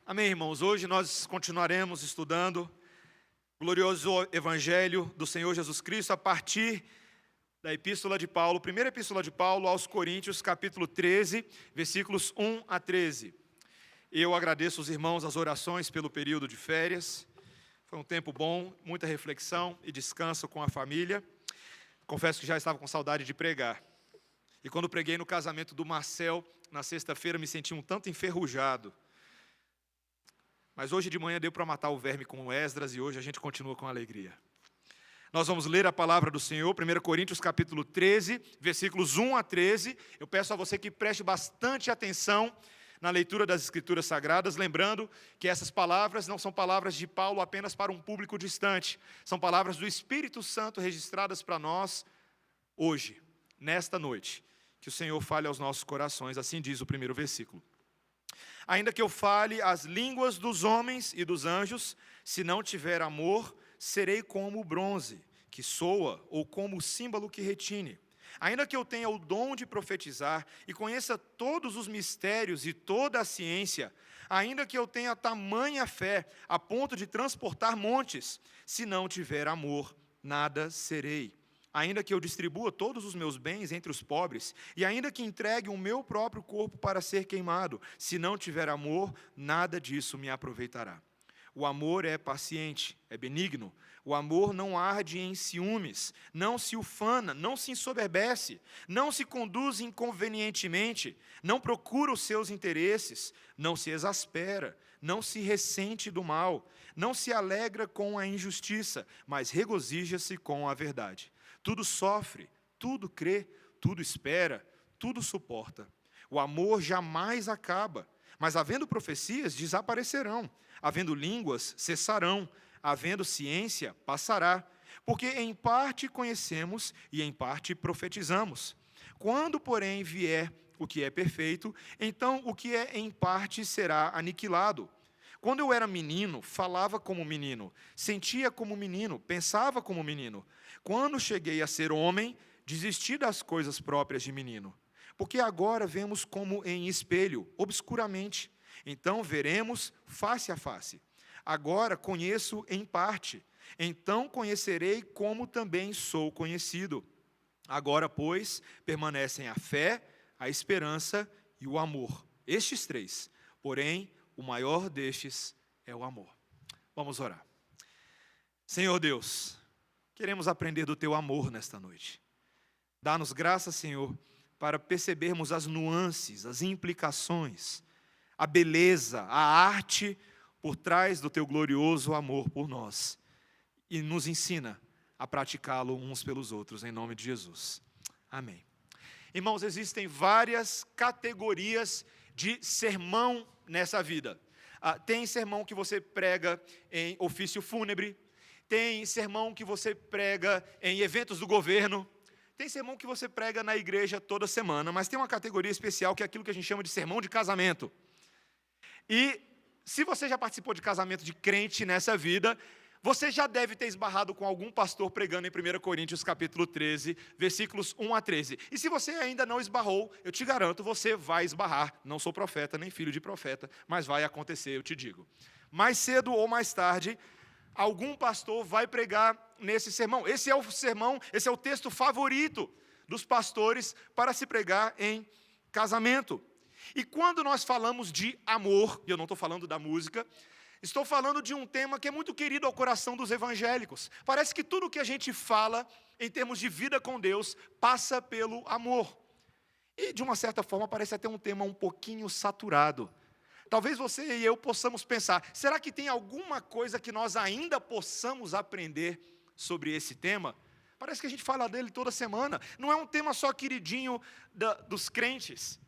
Amém, irmãos? Hoje nós continuaremos estudando o glorioso Evangelho do Senhor Jesus Cristo a partir da Epístola de Paulo, primeira Epístola de Paulo aos Coríntios, capítulo 13, versículos 1 a 13. Eu agradeço os irmãos as orações pelo período de férias. Foi um tempo bom, muita reflexão e descanso com a família. Confesso que já estava com saudade de pregar. E quando preguei no casamento do Marcel, na sexta-feira, me senti um tanto enferrujado. Mas hoje de manhã deu para matar o verme com o Esdras e hoje a gente continua com alegria. Nós vamos ler a palavra do Senhor, 1 Coríntios capítulo 13, versículos 1 a 13. Eu peço a você que preste bastante atenção na leitura das Escrituras Sagradas, lembrando que essas palavras não são palavras de Paulo apenas para um público distante, são palavras do Espírito Santo registradas para nós hoje, nesta noite. Que o Senhor fale aos nossos corações, assim diz o primeiro versículo. Ainda que eu fale as línguas dos homens e dos anjos, se não tiver amor, serei como o bronze que soa ou como o símbolo que retine. Ainda que eu tenha o dom de profetizar e conheça todos os mistérios e toda a ciência, ainda que eu tenha tamanha fé a ponto de transportar montes, se não tiver amor, nada serei. Ainda que eu distribua todos os meus bens entre os pobres, e ainda que entregue o meu próprio corpo para ser queimado, se não tiver amor, nada disso me aproveitará. O amor é paciente, é benigno. O amor não arde em ciúmes, não se ufana, não se ensoberbece, não se conduz inconvenientemente, não procura os seus interesses, não se exaspera, não se ressente do mal, não se alegra com a injustiça, mas regozija-se com a verdade. Tudo sofre, tudo crê, tudo espera, tudo suporta. O amor jamais acaba, mas havendo profecias, desaparecerão. Havendo línguas, cessarão. Havendo ciência, passará. Porque em parte conhecemos e em parte profetizamos. Quando, porém, vier o que é perfeito, então o que é em parte será aniquilado. Quando eu era menino, falava como menino, sentia como menino, pensava como menino. Quando cheguei a ser homem, desisti das coisas próprias de menino. Porque agora vemos como em espelho, obscuramente. Então veremos face a face. Agora conheço em parte. Então conhecerei como também sou conhecido. Agora, pois, permanecem a fé, a esperança e o amor. Estes três. Porém, o maior destes é o amor. Vamos orar. Senhor Deus, queremos aprender do Teu amor nesta noite. Dá-nos graça, Senhor, para percebermos as nuances, as implicações, a beleza, a arte por trás do Teu glorioso amor por nós. E nos ensina a praticá-lo uns pelos outros, em nome de Jesus. Amém. Irmãos, existem várias categorias de sermão nessa vida. Tem sermão que você prega em ofício fúnebre, tem sermão que você prega em eventos do governo, tem sermão que você prega na igreja toda semana, mas tem uma categoria especial que é aquilo que a gente chama de sermão de casamento. E se você já participou de casamento de crente nessa vida, você já deve ter esbarrado com algum pastor pregando em 1 Coríntios capítulo 13, versículos 1 a 13. E se você ainda não esbarrou, eu te garanto, você vai esbarrar. Não sou profeta, nem filho de profeta, mas vai acontecer, eu te digo. Mais cedo ou mais tarde, algum pastor vai pregar nesse sermão. Esse é o sermão, esse é o texto favorito dos pastores para se pregar em casamento. E quando nós falamos de amor, e eu não estou falando da música, estou falando de um tema que é muito querido ao coração dos evangélicos. Parece que tudo que a gente fala em termos de vida com Deus passa pelo amor. E de uma certa forma parece até um tema um pouquinho saturado. Talvez você e eu possamos pensar, será que tem alguma coisa que nós ainda possamos aprender sobre esse tema? Parece que a gente fala dele toda semana. Não é um tema só queridinho dos crentes,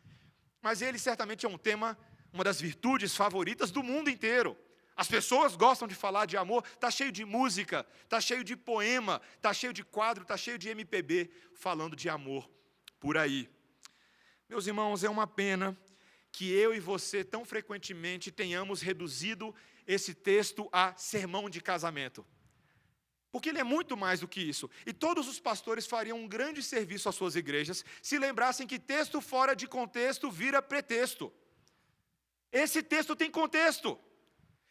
mas ele certamente é um tema, uma das virtudes favoritas do mundo inteiro. As pessoas gostam de falar de amor, está cheio de música, está cheio de poema, está cheio de quadro, está cheio de MPB falando de amor por aí. Meus irmãos, é uma pena que eu e você tão frequentemente tenhamos reduzido esse texto a sermão de casamento. Porque ele é muito mais do que isso. E todos os pastores fariam um grande serviço às suas igrejas se lembrassem que texto fora de contexto vira pretexto. Esse texto tem contexto.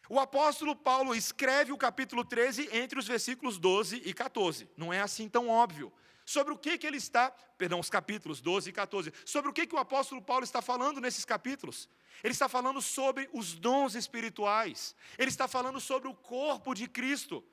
O apóstolo Paulo escreve o capítulo 13 entre os versículos 12 e 14. Não é assim tão óbvio. Sobre o que ele está, os capítulos 12 e 14. Sobre o que o apóstolo Paulo está falando nesses capítulos? Ele está falando sobre os dons espirituais. Ele está falando sobre o corpo de Cristo.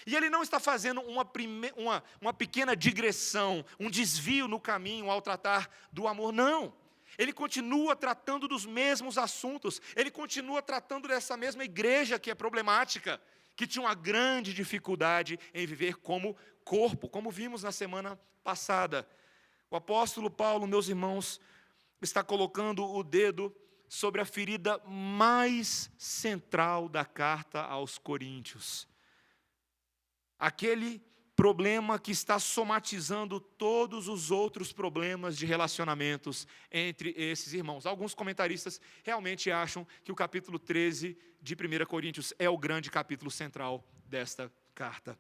E ele não está fazendo uma pequena digressão, um desvio no caminho ao tratar do amor, não. Ele continua tratando dos mesmos assuntos, ele continua tratando dessa mesma igreja que é problemática, que tinha uma grande dificuldade em viver como corpo, como vimos na semana passada. O apóstolo Paulo, meus irmãos, está colocando o dedo sobre a ferida mais central da carta aos Coríntios. Aquele problema que está somatizando todos os outros problemas de relacionamentos entre esses irmãos. Alguns comentaristas realmente acham que o capítulo 13 de 1 Coríntios é o grande capítulo central desta carta.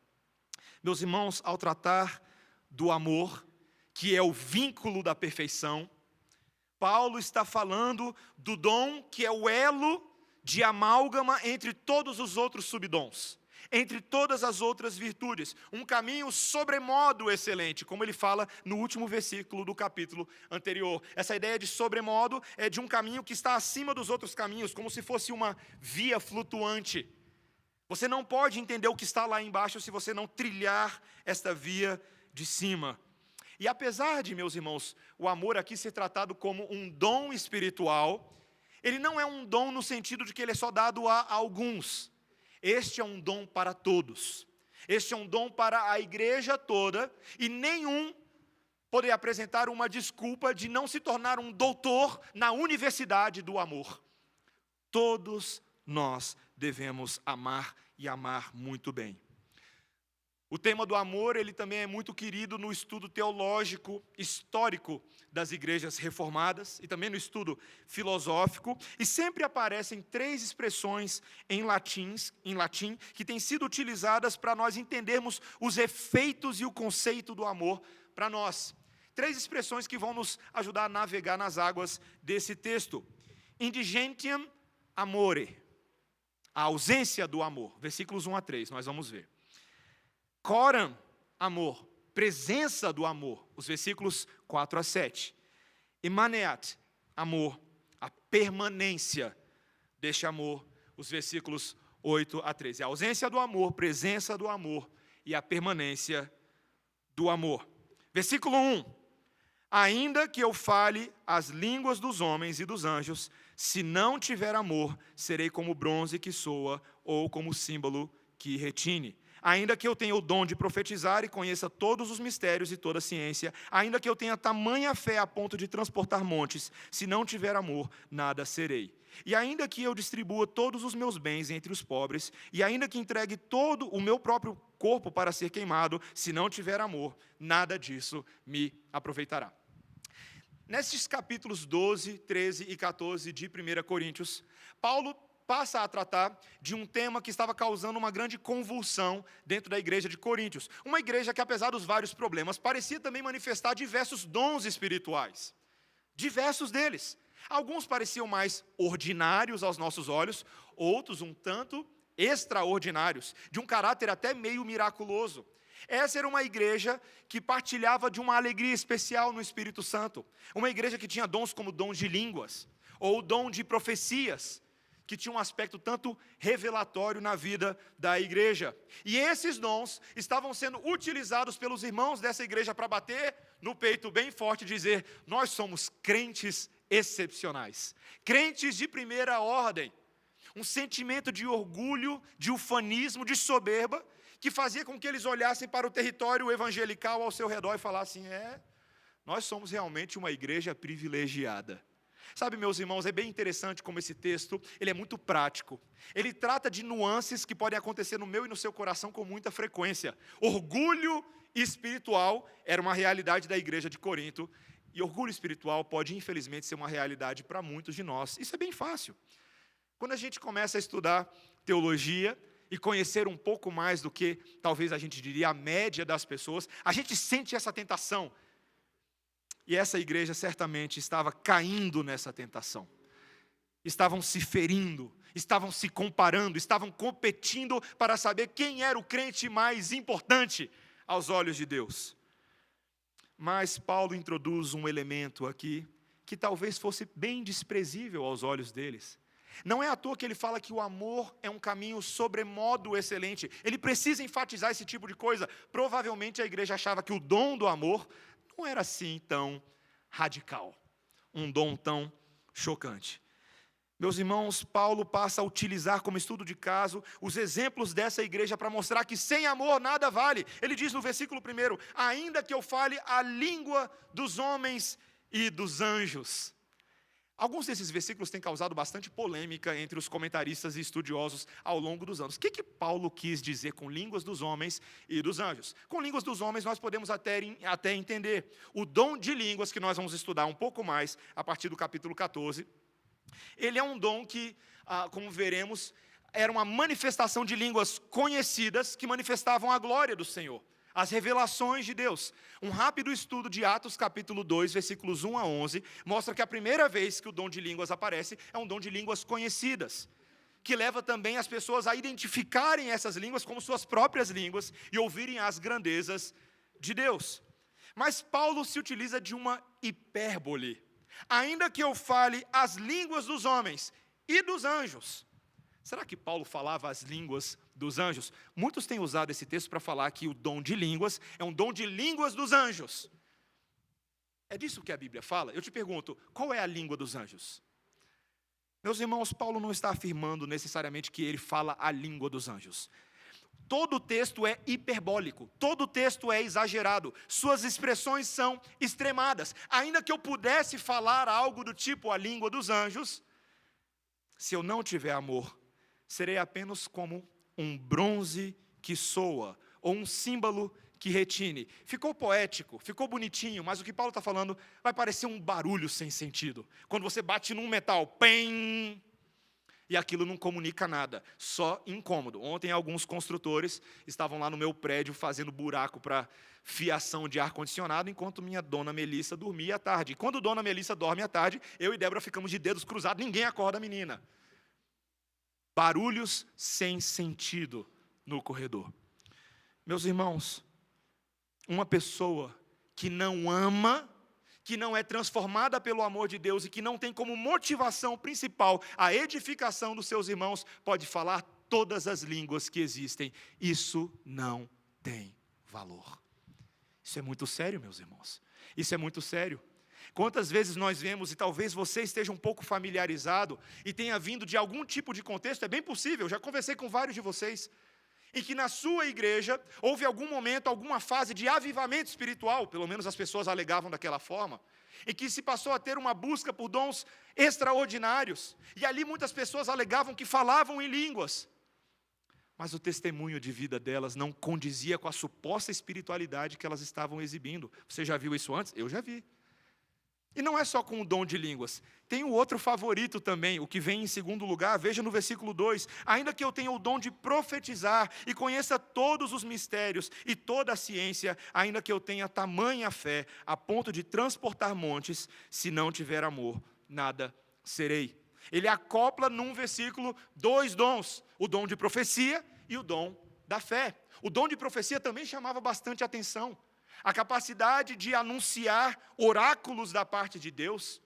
Meus irmãos, ao tratar do amor, que é o vínculo da perfeição, Paulo está falando do dom que é o elo de amálgama entre todos os outros subdons, entre todas as outras virtudes, um caminho sobremodo excelente, como ele fala no último versículo do capítulo anterior. Essa ideia de sobremodo é de um caminho que está acima dos outros caminhos, como se fosse uma via flutuante. Você não pode entender o que está lá embaixo se você não trilhar esta via de cima. E apesar de, meus irmãos, o amor aqui ser tratado como um dom espiritual, ele não é um dom no sentido de que ele é só dado a alguns. Este é um dom para todos. Este é um dom para a igreja toda, e nenhum poderia apresentar uma desculpa de não se tornar um doutor na universidade do amor. Todos nós devemos amar e amar muito bem. O tema do amor, ele também é muito querido no estudo teológico, histórico das igrejas reformadas e também no estudo filosófico, e sempre aparecem 3 expressões em latim que têm sido utilizadas para nós entendermos os efeitos e o conceito do amor para nós. 3 expressões que vão nos ajudar a navegar nas águas desse texto. Indigentiam amore, a ausência do amor, versículos 1 a 3, nós vamos ver. Coram, amor, presença do amor, os versículos 4 a 7. Emaneat, amor, a permanência deste amor, os versículos 8 a 13. A ausência do amor, presença do amor e a permanência do amor. Versículo 1. Ainda que eu fale as línguas dos homens e dos anjos, se não tiver amor, serei como bronze que soa ou como símbolo que retine. Ainda que eu tenha o dom de profetizar e conheça todos os mistérios e toda a ciência, ainda que eu tenha tamanha fé a ponto de transportar montes, se não tiver amor, nada serei. E ainda que eu distribua todos os meus bens entre os pobres, e ainda que entregue todo o meu próprio corpo para ser queimado, se não tiver amor, nada disso me aproveitará. Nesses capítulos 12, 13 e 14 de 1 Coríntios, Paulo passa a tratar de um tema que estava causando uma grande convulsão dentro da igreja de Coríntios. Uma igreja que, apesar dos vários problemas, parecia também manifestar diversos dons espirituais. Diversos deles. Alguns pareciam mais ordinários aos nossos olhos, outros um tanto extraordinários, de um caráter até meio miraculoso. Essa era uma igreja que partilhava de uma alegria especial no Espírito Santo. Uma igreja que tinha dons como dom de línguas, ou dom de profecias, que tinha um aspecto tanto revelatório na vida da igreja. E esses dons estavam sendo utilizados pelos irmãos dessa igreja para bater no peito bem forte e dizer: nós somos crentes excepcionais, crentes de primeira ordem. Um sentimento de orgulho, de ufanismo, de soberba, que fazia com que eles olhassem para o território evangelical ao seu redor e falassem: nós somos realmente uma igreja privilegiada. Sabe, meus irmãos, é bem interessante como esse texto, ele é muito prático. Ele trata de nuances que podem acontecer no meu e no seu coração com muita frequência. Orgulho espiritual era uma realidade da igreja de Corinto, e orgulho espiritual pode, infelizmente, ser uma realidade para muitos de nós. Isso é bem fácil. Quando a gente começa a estudar teologia e conhecer um pouco mais do que, talvez a gente diria, a média das pessoas, a gente sente essa tentação. E essa igreja certamente estava caindo nessa tentação. estavam se ferindo, estavam se comparando, estavam competindo para saber quem era o crente mais importante aos olhos de Deus. Mas Paulo introduz um elemento aqui que talvez fosse bem desprezível aos olhos deles. Não é à toa que ele fala que o amor é um caminho sobremodo excelente. Ele precisa enfatizar esse tipo de coisa. Provavelmente a igreja achava que o dom do amor não era assim tão radical, um dom tão chocante. Meus irmãos, Paulo passa a utilizar como estudo de caso os exemplos dessa igreja para mostrar que sem amor nada vale. Ele diz no versículo 1, ainda que eu fale a língua dos homens e dos anjos. Alguns desses versículos têm causado bastante polêmica entre os comentaristas e estudiosos ao longo dos anos. O que Paulo quis dizer com línguas dos homens e dos anjos? Com línguas dos homens nós podemos até entender. O dom de línguas, que nós vamos estudar um pouco mais a partir do capítulo 14, ele é um dom que, como veremos, era uma manifestação de línguas conhecidas que manifestavam a glória do Senhor, as revelações de Deus. Um rápido estudo de Atos capítulo 2, versículos 1 a 11, mostra que a primeira vez que o dom de línguas aparece é um dom de línguas conhecidas, que leva também as pessoas a identificarem essas línguas como suas próprias línguas e ouvirem as grandezas de Deus. Mas Paulo se utiliza de uma hipérbole. Ainda que eu fale as línguas dos homens e dos anjos. Será que Paulo falava as línguas dos anjos? Muitos têm usado esse texto para falar que o dom de línguas é um dom de línguas dos anjos. É disso que a Bíblia fala? Eu te pergunto, qual é a língua dos anjos? Meus irmãos, Paulo não está afirmando necessariamente que ele fala a língua dos anjos. Todo o texto é hiperbólico, todo o texto é exagerado, suas expressões são extremadas. Ainda que eu pudesse falar algo do tipo a língua dos anjos, se eu não tiver amor, serei apenas como um bronze que soa, ou um símbolo que retine. Ficou poético, ficou bonitinho, mas o que Paulo está falando vai parecer um barulho sem sentido. Quando você bate num metal, pem, e aquilo não comunica nada, só incômodo. Ontem alguns construtores estavam lá no meu prédio fazendo buraco para fiação de ar-condicionado, enquanto minha dona Melissa dormia à tarde. E quando dona Melissa dorme à tarde, eu e Débora ficamos de dedos cruzados, ninguém acorda a menina. Barulhos sem sentido no corredor. Meus irmãos, uma pessoa que não ama, que não é transformada pelo amor de Deus e que não tem como motivação principal a edificação dos seus irmãos, pode falar todas as línguas que existem. Isso não tem valor. Isso é muito sério, meus irmãos. Isso é muito sério. Quantas vezes nós vemos, e talvez você esteja um pouco familiarizado e tenha vindo de algum tipo de contexto, é bem possível, já conversei com vários de vocês, em que na sua igreja houve algum momento, alguma fase de avivamento espiritual, pelo menos as pessoas alegavam daquela forma, em que se passou a ter uma busca por dons extraordinários, e ali muitas pessoas alegavam que falavam em línguas, mas o testemunho de vida delas não condizia com a suposta espiritualidade que elas estavam exibindo. Você já viu isso antes? Eu já vi. E não é só com o dom de línguas, tem o outro favorito também, o que vem em segundo lugar, veja no versículo 2, ainda que eu tenha o dom de profetizar e conheça todos os mistérios e toda a ciência, ainda que eu tenha tamanha fé, a ponto de transportar montes, se não tiver amor, nada serei. Ele acopla num versículo dois dons, o dom de profecia e o dom da fé. O dom de profecia também chamava bastante atenção. A capacidade de anunciar oráculos da parte de Deus.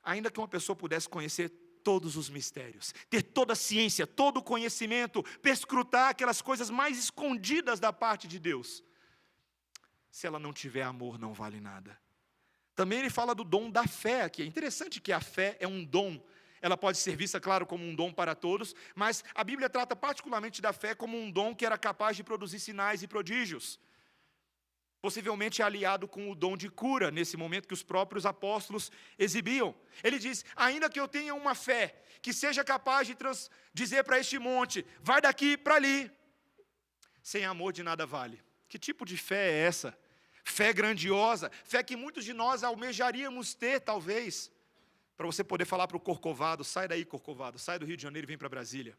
Ainda que uma pessoa pudesse conhecer todos os mistérios, ter toda a ciência, todo o conhecimento, perscrutar aquelas coisas mais escondidas da parte de Deus, se ela não tiver amor, não vale nada. Também ele fala do dom da fé aqui. É interessante que a fé é um dom. Ela pode ser vista, claro, como um dom para todos, mas a Bíblia trata particularmente da fé como um dom que era capaz de produzir sinais e prodígios. Possivelmente aliado com o dom de cura, nesse momento que os próprios apóstolos exibiam. Ele diz, ainda que eu tenha uma fé, que seja capaz de dizer para este monte, vai daqui para ali, sem amor de nada vale. Que tipo de fé é essa? Fé grandiosa, fé que muitos de nós almejaríamos ter, talvez, para você poder falar para o Corcovado, sai daí Corcovado, sai do Rio de Janeiro e vem para Brasília.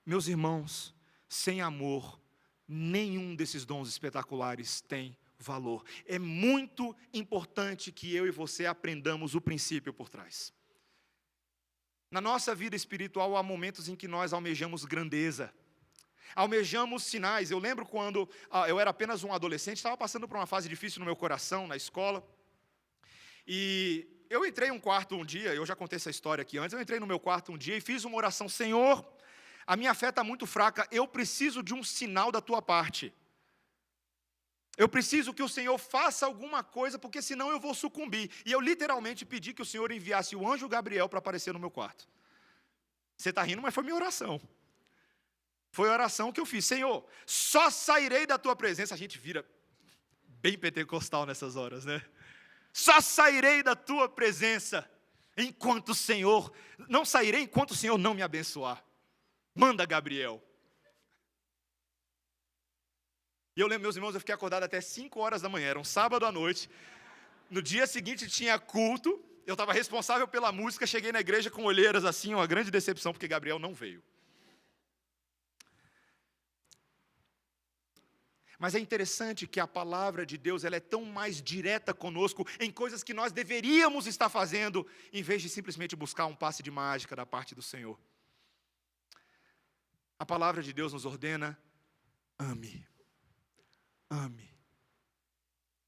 Meus irmãos, sem amor, nenhum desses dons espetaculares tem valor. É muito importante que eu e você aprendamos o princípio por trás. Na nossa vida espiritual há momentos em que nós almejamos grandeza, almejamos sinais. Eu lembro quando eu era apenas um adolescente, estava passando por uma fase difícil no meu coração, na escola, e eu entrei em um quarto um dia, eu já contei essa história aqui antes, eu entrei no meu quarto um dia e fiz uma oração: Senhor, a minha fé está muito fraca, eu preciso de um sinal da tua parte. Eu preciso que o Senhor faça alguma coisa, porque senão eu vou sucumbir. E eu literalmente pedi que o Senhor enviasse o anjo Gabriel para aparecer no meu quarto. Você está rindo, mas foi minha oração. Foi a oração que eu fiz: Senhor, só sairei da tua presença. A gente vira bem pentecostal nessas horas, né? Só sairei da tua presença enquanto o Senhor, não sairei enquanto o Senhor não me abençoar. Manda Gabriel. E eu lembro, meus irmãos, eu fiquei acordado até 5 horas da manhã, era um sábado à noite. No dia seguinte tinha culto, eu estava responsável pela música, cheguei na igreja com olheiras assim, uma grande decepção, porque Gabriel não veio. Mas é interessante que a palavra de Deus, ela é tão mais direta conosco em coisas que nós deveríamos estar fazendo, em vez de simplesmente buscar um passe de mágica da parte do Senhor. A palavra de Deus nos ordena: ame. Ame.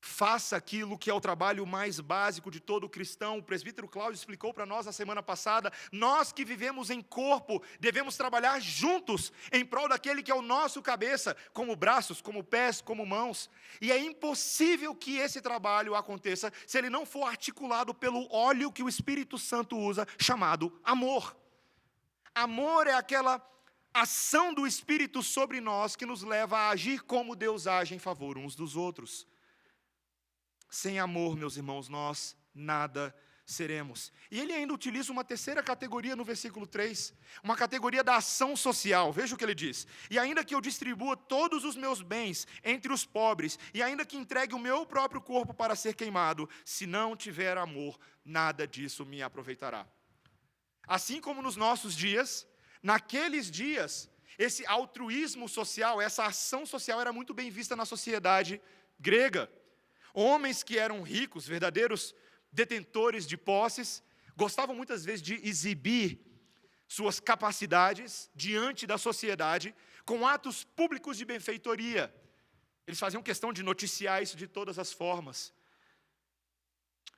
Faça aquilo que é o trabalho mais básico de todo cristão. O presbítero Cláudio explicou para nós na semana passada. Nós que vivemos em corpo, devemos trabalhar juntos em prol daquele que é o nosso cabeça, como braços, como pés, como mãos. E é impossível que esse trabalho aconteça se ele não for articulado pelo óleo que o Espírito Santo usa, chamado amor. Amor é aquela ação do Espírito sobre nós que nos leva a agir como Deus age em favor uns dos outros. Sem amor, meus irmãos, nós nada seremos. E ele ainda utiliza uma terceira categoria no versículo 3, uma categoria da ação social. Veja o que ele diz: e ainda que eu distribua todos os meus bens entre os pobres, e ainda que entregue o meu próprio corpo para ser queimado, se não tiver amor, nada disso me aproveitará. Assim como nos nossos dias, naqueles dias, esse altruísmo social, essa ação social era muito bem vista na sociedade grega. Homens que eram ricos, verdadeiros detentores de posses, gostavam muitas vezes de exibir suas capacidades diante da sociedade com atos públicos de benfeitoria. Eles faziam questão de noticiar isso de todas as formas.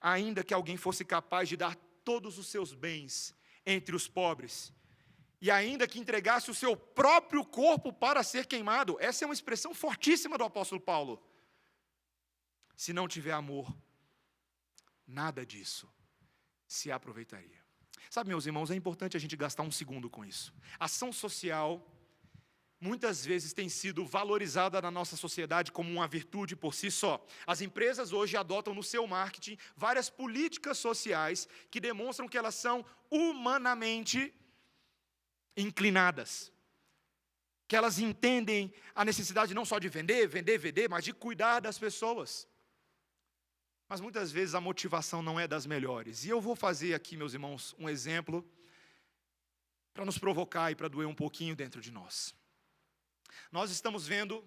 Ainda que alguém fosse capaz de dar todos os seus bens entre os pobres, e ainda que entregasse o seu próprio corpo para ser queimado, essa é uma expressão fortíssima do apóstolo Paulo. Se não tiver amor, nada disso se aproveitaria. Sabe, meus irmãos, é importante a gente gastar um segundo com isso. Ação social, muitas vezes tem sido valorizada na nossa sociedade como uma virtude por si só. As empresas hoje adotam no seu marketing várias políticas sociais que demonstram que elas são humanamente inclinadas. Que elas entendem a necessidade não só de vender, mas de cuidar das pessoas. Mas muitas vezes a motivação não é das melhores. E eu vou fazer aqui, meus irmãos, um exemplo para nos provocar e para doer um pouquinho dentro de nós. Nós estamos vendo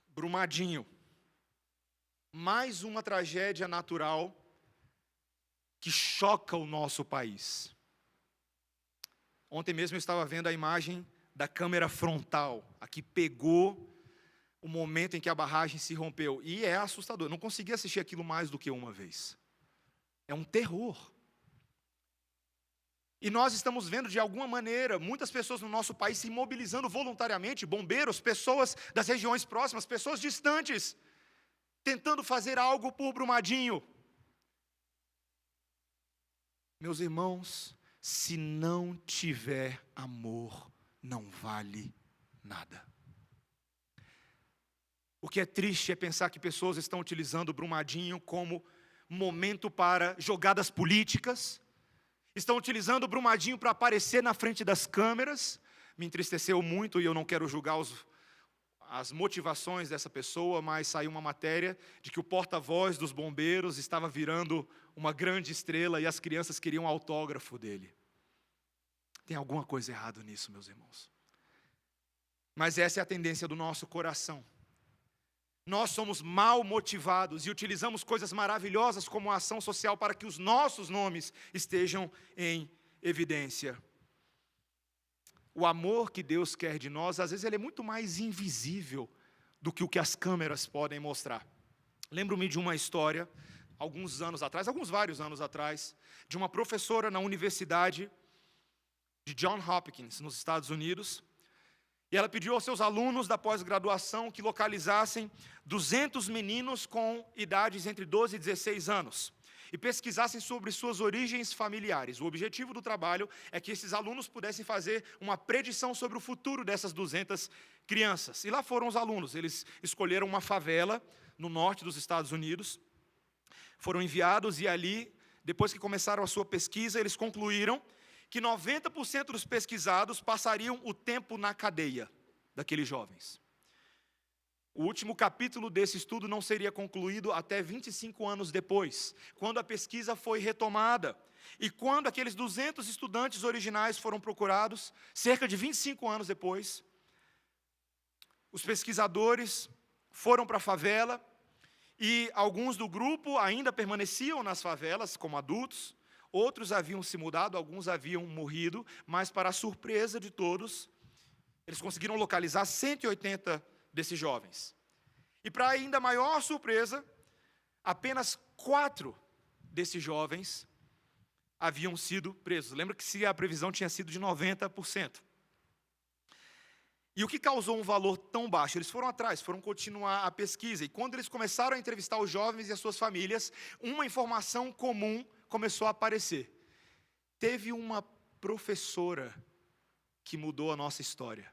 Brumadinho, mais uma tragédia natural que choca o nosso país. Ontem mesmo eu estava vendo a imagem da câmera frontal, a que pegou o momento em que a barragem se rompeu. E é assustador. Eu não consegui assistir aquilo mais do que uma vez. É um terror. E nós estamos vendo, de alguma maneira, muitas pessoas no nosso país se mobilizando voluntariamente, bombeiros, pessoas das regiões próximas, pessoas distantes, tentando fazer algo por Brumadinho. Meus irmãos, se não tiver amor, não vale nada. O que é triste é pensar que pessoas estão utilizando o Brumadinho como momento para jogadas políticas, estão utilizando o Brumadinho para aparecer na frente das câmeras. Me entristeceu muito e eu não quero julgar as motivações dessa pessoa, mas saiu uma matéria de que o porta-voz dos bombeiros estava virando uma grande estrela e as crianças queriam autógrafo dele. Tem alguma coisa errada nisso, meus irmãos. Mas essa é a tendência do nosso coração. Nós somos mal motivados e utilizamos coisas maravilhosas como a ação social para que os nossos nomes estejam em evidência. O amor que Deus quer de nós, às vezes ele é muito mais invisível do que o que as câmeras podem mostrar. Lembro-me de uma história, vários anos atrás, de uma professora na Universidade de Johns Hopkins, nos Estados Unidos, e ela pediu aos seus alunos da pós-graduação que localizassem 200 meninos com idades entre 12 e 16 anos e pesquisassem sobre suas origens familiares. O objetivo do trabalho é que esses alunos pudessem fazer uma predição sobre o futuro dessas 200 crianças. E lá foram os alunos, eles escolheram uma favela no norte dos Estados Unidos, foram enviados e ali, depois que começaram a sua pesquisa, eles concluíram que 90% dos pesquisados passariam o tempo na cadeia daqueles jovens. O último capítulo desse estudo não seria concluído até 25 anos depois, quando a pesquisa foi retomada. E quando aqueles 200 estudantes originais foram procurados, cerca de 25 anos depois, os pesquisadores foram para a favela e alguns do grupo ainda permaneciam nas favelas como adultos. Outros haviam se mudado, alguns haviam morrido, mas para a surpresa de todos, eles conseguiram localizar 180 desses jovens. E para ainda maior surpresa, apenas 4 desses jovens haviam sido presos. Lembra que a previsão tinha sido de 90%. E o que causou um valor tão baixo? Eles foram atrás, foram continuar a pesquisa. E quando eles começaram a entrevistar os jovens e as suas famílias, uma informação comum começou a aparecer. Teve uma professora que mudou a nossa história.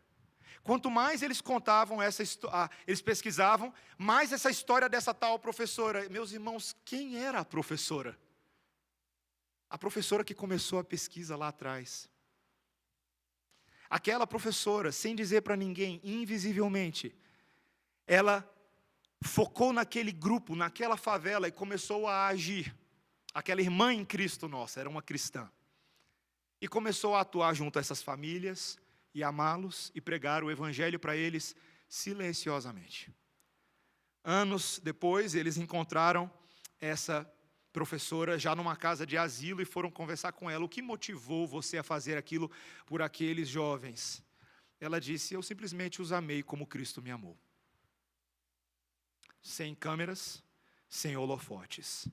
Quanto mais eles contavam eles pesquisavam, mais essa história dessa tal professora. Meus irmãos, quem era a professora? A professora que começou a pesquisa lá atrás. Aquela professora, sem dizer para ninguém, invisivelmente, ela focou naquele grupo, naquela favela e começou a agir. Aquela irmã em Cristo nossa, era uma cristã. E começou a atuar junto a essas famílias e amá-los e pregar o evangelho para eles silenciosamente. Anos depois, eles encontraram essa professora já numa casa de asilo e foram conversar com ela. O que motivou você a fazer aquilo por aqueles jovens? Ela disse: eu simplesmente os amei como Cristo me amou. Sem câmeras, sem holofotes.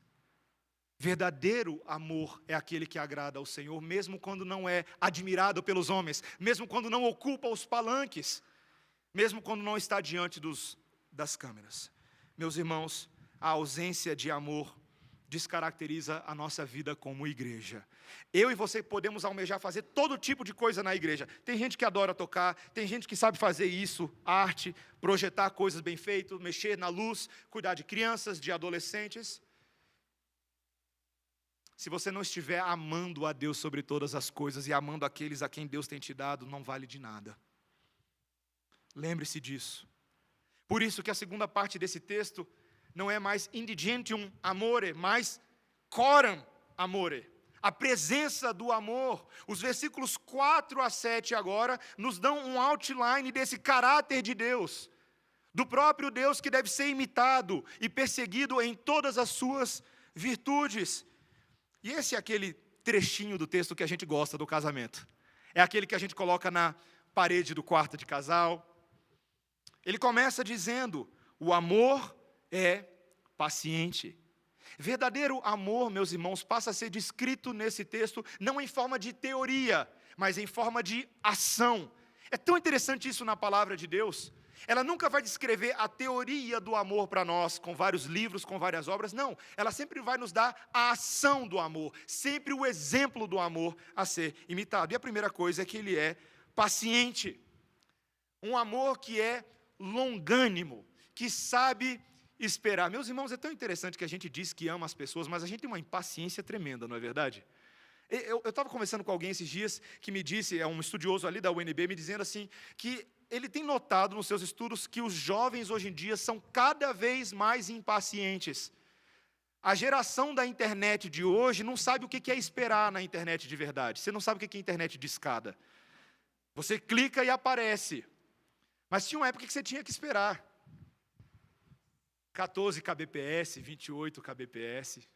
Verdadeiro amor é aquele que agrada ao Senhor, mesmo quando não é admirado pelos homens, mesmo quando não ocupa os palanques, mesmo quando não está diante das câmeras. Meus irmãos, a ausência de amor descaracteriza a nossa vida como igreja. Eu e você podemos almejar fazer todo tipo de coisa na igreja. Tem gente que adora tocar, tem gente que sabe fazer isso, arte, projetar coisas bem feitas, mexer na luz, cuidar de crianças, de adolescentes. Se você não estiver amando a Deus sobre todas as coisas e amando aqueles a quem Deus tem te dado, não vale de nada. Lembre-se disso. Por isso que a segunda parte desse texto não é mais indigentium amore, mas coram amore. A presença do amor. Os versículos 4 a 7 agora nos dão um outline desse caráter de Deus. Do próprio Deus que deve ser imitado e perseguido em todas as suas virtudes. E esse é aquele trechinho do texto que a gente gosta do casamento. É aquele que a gente coloca na parede do quarto de casal. Ele começa dizendo: o amor é paciente. Verdadeiro amor, meus irmãos, passa a ser descrito nesse texto, não em forma de teoria, mas em forma de ação. É tão interessante isso na palavra de Deus. Ela nunca vai descrever a teoria do amor para nós, com vários livros, com várias obras, não. Ela sempre vai nos dar a ação do amor, sempre o exemplo do amor a ser imitado. E a primeira coisa é que ele é paciente. Um amor que é longânimo, que sabe esperar. Meus irmãos, é tão interessante que a gente diz que ama as pessoas, mas a gente tem uma impaciência tremenda, não é verdade? Eu estava conversando com alguém esses dias que me disse, é um estudioso ali da UNB, me dizendo assim, que ele tem notado nos seus estudos que os jovens hoje em dia são cada vez mais impacientes. A geração da internet de hoje não sabe o que é esperar na internet de verdade. Você não sabe o que é internet de escada. Você clica e aparece. Mas tinha uma época que você tinha que esperar. 14 kbps, 28 kbps.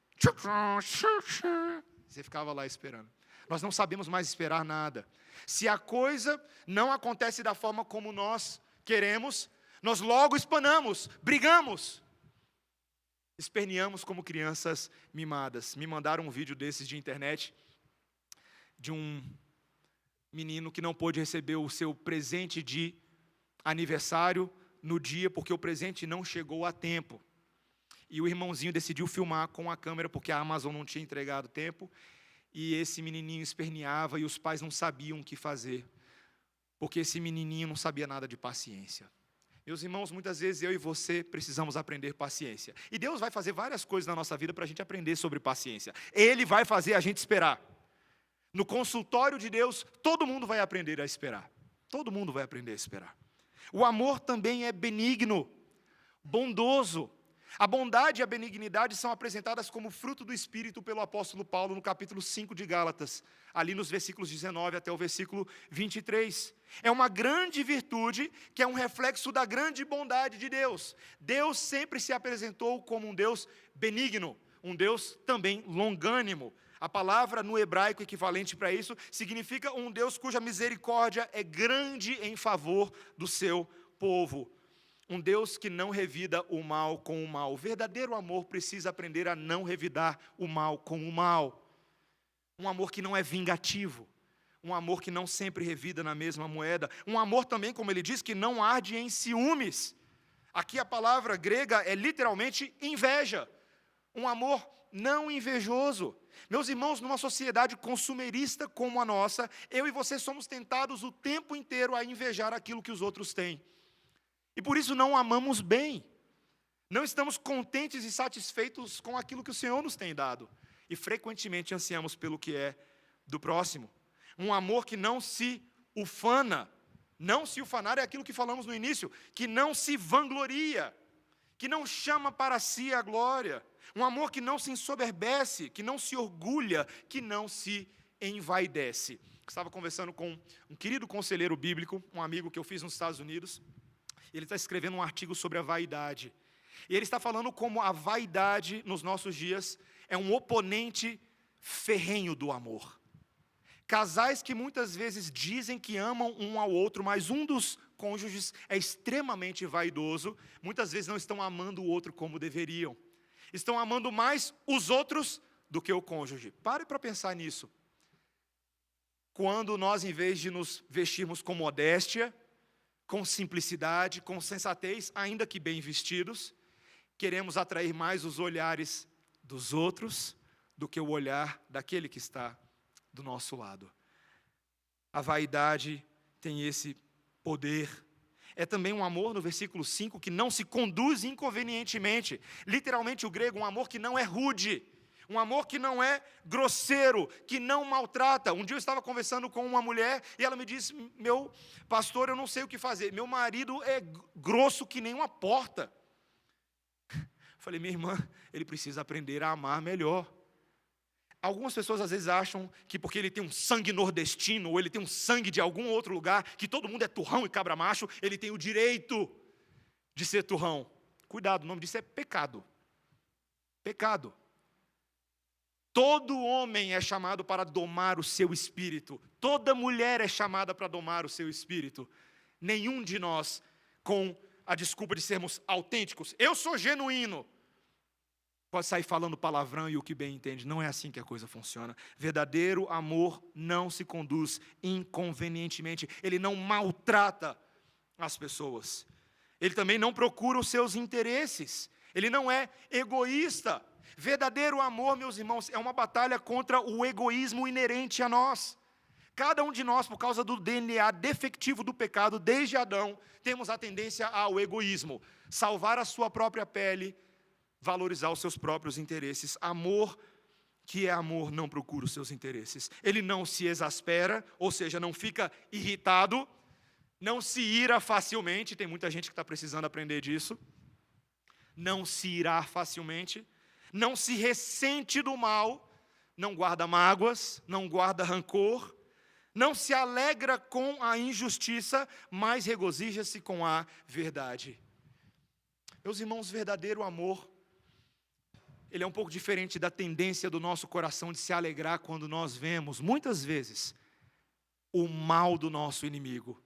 Você ficava lá esperando. Nós não sabemos mais esperar nada. Se a coisa não acontece da forma como nós queremos, nós logo espanamos, brigamos, esperneamos como crianças mimadas. Me mandaram um vídeo desses de internet, de um menino que não pôde receber o seu presente de aniversário no dia, porque o presente não chegou a tempo. E o irmãozinho decidiu filmar com a câmera, porque a Amazon não tinha entregado tempo, e esse menininho esperneava, e os pais não sabiam o que fazer, porque esse menininho não sabia nada de paciência. Meus irmãos, muitas vezes eu e você precisamos aprender paciência. E Deus vai fazer várias coisas na nossa vida para a gente aprender sobre paciência. Ele vai fazer a gente esperar. No consultório de Deus, todo mundo vai aprender a esperar. Todo mundo vai aprender a esperar. O amor também é benigno, bondoso. A bondade e a benignidade são apresentadas como fruto do Espírito pelo apóstolo Paulo no capítulo 5 de Gálatas, ali nos versículos 19 até o versículo 23. É uma grande virtude que é um reflexo da grande bondade de Deus. Deus sempre se apresentou como um Deus benigno, um Deus também longânimo. A palavra no hebraico equivalente para isso significa um Deus cuja misericórdia é grande em favor do seu povo. Um Deus que não revida o mal com o mal. O verdadeiro amor precisa aprender a não revidar o mal com o mal. Um amor que não é vingativo. Um amor que não sempre revida na mesma moeda. Um amor também, como ele diz, que não arde em ciúmes. Aqui a palavra grega é literalmente inveja. Um amor não invejoso. Meus irmãos, numa sociedade consumerista como a nossa, eu e você somos tentados o tempo inteiro a invejar aquilo que os outros têm. E por isso não amamos bem. Não estamos contentes e satisfeitos com aquilo que o Senhor nos tem dado. E frequentemente ansiamos pelo que é do próximo. Um amor que não se ufana. Não se ufanar é aquilo que falamos no início. Que não se vangloria. Que não chama para si a glória. Um amor que não se ensoberbece, que não se orgulha, que não se envaidece. Estava conversando com um querido conselheiro bíblico, um amigo que eu fiz nos Estados Unidos. Ele está escrevendo um artigo sobre a vaidade. E ele está falando como a vaidade, nos nossos dias, é um oponente ferrenho do amor. Casais que muitas vezes dizem que amam um ao outro, mas um dos cônjuges é extremamente vaidoso, muitas vezes não estão amando o outro como deveriam. Estão amando mais os outros do que o cônjuge. Pare para pensar nisso. Quando nós, em vez de nos vestirmos com modéstia, com simplicidade, com sensatez, ainda que bem vestidos, queremos atrair mais os olhares dos outros do que o olhar daquele que está do nosso lado. A vaidade tem esse poder. É também um amor, no versículo 5, que não se conduz inconvenientemente. Literalmente o grego, um amor que não é rude. Um amor que não é grosseiro, que não maltrata. Um dia eu estava conversando com uma mulher e ela me disse: meu pastor, eu não sei o que fazer. Meu marido é grosso que nem uma porta. Falei: minha irmã, ele precisa aprender a amar melhor. Algumas pessoas às vezes acham que porque ele tem um sangue nordestino, ou ele tem um sangue de algum outro lugar, que todo mundo é turrão e cabra macho, ele tem o direito de ser turrão. Cuidado, o nome disso é pecado. Pecado. Todo homem é chamado para domar o seu espírito. Toda mulher é chamada para domar o seu espírito. Nenhum de nós, com a desculpa de sermos autênticos, eu sou genuíno, pode sair falando palavrão e o que bem entende. Não é assim que a coisa funciona. Verdadeiro amor não se conduz inconvenientemente. Ele não maltrata as pessoas. Ele também não procura os seus interesses. Ele não é egoísta. Verdadeiro amor, meus irmãos, é uma batalha contra o egoísmo inerente a nós. Cada um de nós, por causa do DNA defectivo do pecado, desde Adão, temos a tendência ao egoísmo. Salvar a sua própria pele, valorizar os seus próprios interesses. Amor, que é amor, não procura os seus interesses. Ele não se exaspera, ou seja, não fica irritado, não se ira facilmente. Tem muita gente que está precisando aprender disso. Não se irar facilmente. Não se ressente do mal, não guarda mágoas, não guarda rancor, não se alegra com a injustiça, mas regozija-se com a verdade. Meus irmãos, verdadeiro amor, ele é um pouco diferente da tendência do nosso coração de se alegrar quando nós vemos, muitas vezes, o mal do nosso inimigo.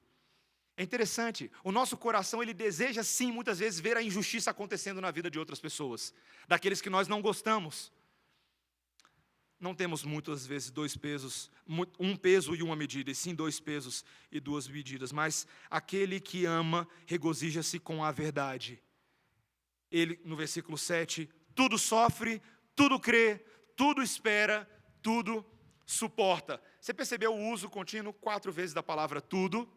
É interessante, o nosso coração, ele deseja sim, muitas vezes, ver a injustiça acontecendo na vida de outras pessoas, daqueles que nós não gostamos. Não temos muitas vezes dois pesos, um peso e uma medida, e sim dois pesos e duas medidas, mas aquele que ama regozija-se com a verdade. Ele, no versículo 7, tudo sofre, tudo crê, tudo espera, tudo suporta. Você percebeu o uso contínuo 4 vezes da palavra tudo?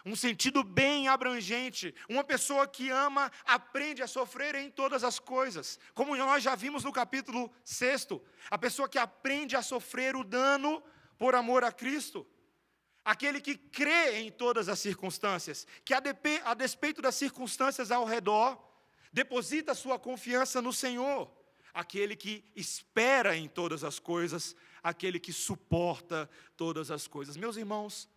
Um sentido bem abrangente. Uma pessoa que ama aprende a sofrer em todas as coisas. Como nós já vimos no capítulo 6, a pessoa que aprende a sofrer o dano por amor a Cristo. Aquele que crê em todas as circunstâncias, que a despeito das circunstâncias ao redor, deposita sua confiança no Senhor. Aquele que espera em todas as coisas, aquele que suporta todas as coisas. Meus irmãos,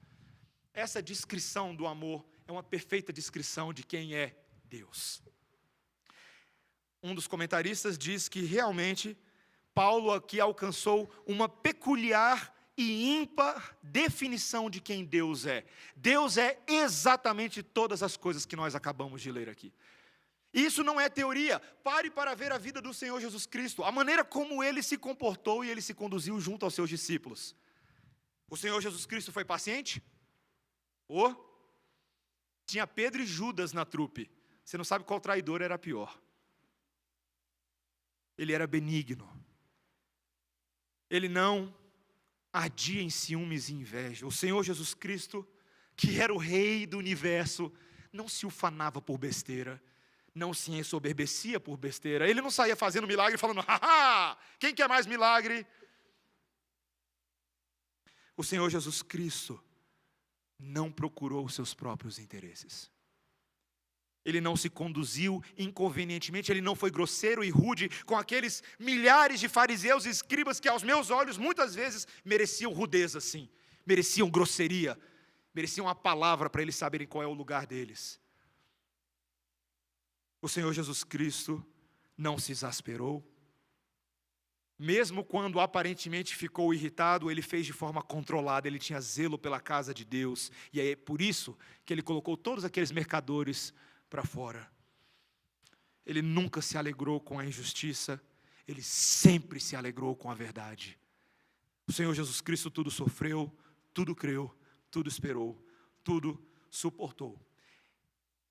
essa descrição do amor é uma perfeita descrição de quem é Deus. Um dos comentaristas diz que realmente Paulo aqui alcançou uma peculiar e ímpar definição de quem Deus é. Deus é exatamente todas as coisas que nós acabamos de ler aqui. Isso não é teoria. Pare para ver a vida do Senhor Jesus Cristo, a maneira como Ele se comportou e Ele se conduziu junto aos seus discípulos. O Senhor Jesus Cristo foi paciente? Tinha Pedro e Judas na trupe. Você não sabe qual traidor era pior. Ele era benigno. Ele não ardia em ciúmes e inveja. O Senhor Jesus Cristo, que era o Rei do universo, não se ufanava por besteira, não se ensoberbecia por besteira. Ele não saía fazendo milagre falando, haha, quem quer mais milagre? O Senhor Jesus Cristo não procurou os seus próprios interesses. Ele não se conduziu inconvenientemente, ele não foi grosseiro e rude com aqueles milhares de fariseus e escribas que aos meus olhos muitas vezes mereciam rudeza, sim, mereciam grosseria, mereciam a palavra para eles saberem qual é o lugar deles. O Senhor Jesus Cristo não se exasperou. Mesmo quando aparentemente ficou irritado, ele fez de forma controlada, ele tinha zelo pela casa de Deus. E é por isso que ele colocou todos aqueles mercadores para fora. Ele nunca se alegrou com a injustiça, ele sempre se alegrou com a verdade. O Senhor Jesus Cristo tudo sofreu, tudo creu, tudo esperou, tudo suportou.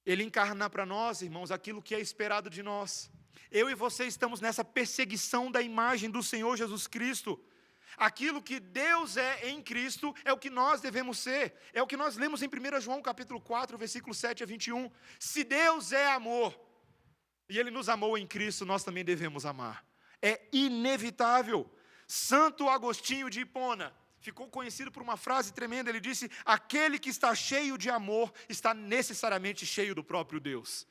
Ele encarna para nós, irmãos, aquilo que é esperado de nós. Eu e você estamos nessa perseguição da imagem do Senhor Jesus Cristo. Aquilo que Deus é em Cristo é o que nós devemos ser. É o que nós lemos em 1 João capítulo 4, versículo 7 a 21. Se Deus é amor, e Ele nos amou em Cristo, nós também devemos amar. É inevitável. Santo Agostinho de Hipona ficou conhecido por uma frase tremenda. Ele disse, aquele que está cheio de amor, está necessariamente cheio do próprio Deus.